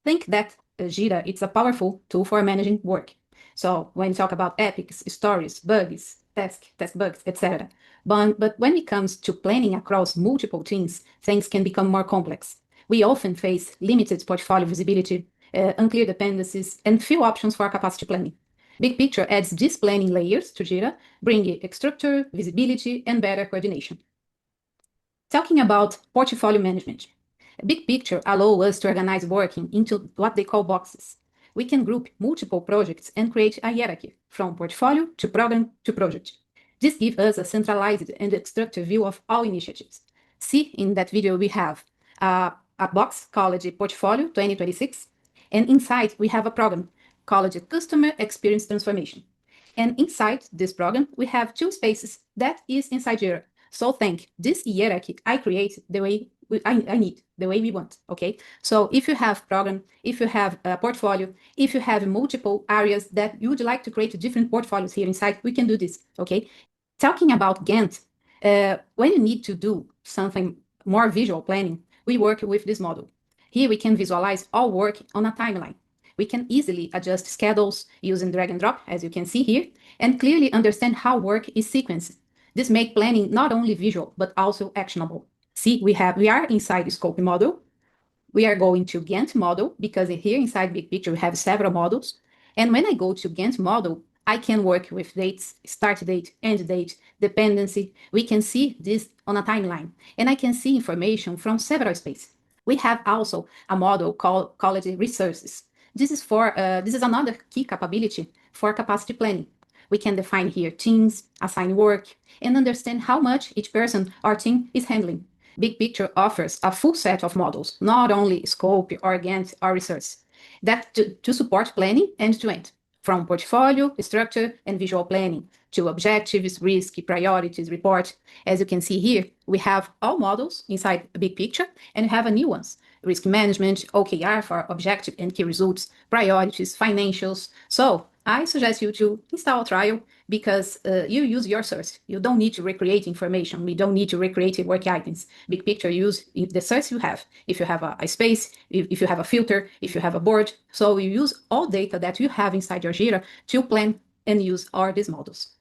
Think that Jira it's a powerful tool for managing work. So when you talk about epics, stories, bugs, task bugs, etc. But when it comes to planning across multiple teams, things can become more complex. We often face limited portfolio visibility, unclear dependencies, and few options for capacity planning. Big Picture adds these planning layers to Jira, bringing structure, visibility, and better coordination. Talking about portfolio management, Big Picture allows us to organize working into what they call boxes. We can group multiple projects and create a hierarchy from portfolio to program to project. This gives us a centralized and structured view of all initiatives. See, in that video, we have a box called Portfolio 2026, and inside we have a program called Customer Experience Transformation. And inside this program, we have two spaces that is inside Jira. So think this hierarchy I create the way I need, the way we want, okay? So if you have program, if you have a portfolio, if you have multiple areas that you would like to create different portfolios here inside, we can do this, okay? Talking about Gantt, when you need to do something more visual planning, we work with this model. Here we can visualize all work on a timeline. We can easily adjust schedules using drag and drop, as you can see here, and clearly understand how work is sequenced. This makes planning not only visual, but also actionable. See, we are inside the scope model. We are going to Gantt model because here inside Big Picture, we have several models. And when I go to Gantt model, I can work with dates, start date, end date, dependency. We can see this on a timeline, and I can see information from several spaces. We have also a model called resources. This is another key capability for capacity planning. We can define here teams, assign work, and understand how much each person or team is handling. Big Picture offers a full set of models, not only scope or Gantt or resource, that to support planning end-to-end, from portfolio, structure, and visual planning to objectives, risk, priorities, report. As you can see here, we have all models inside Big Picture, and we have a new ones, risk management, OKR for objective and key results, priorities, financials. So I suggest you to install a trial because you use your source. You don't need to recreate information. We don't need to recreate work items. Big Picture use the source you have. If you have a space, if you have a filter, if you have a board. So you use all data that you have inside your Jira to plan and use all these models.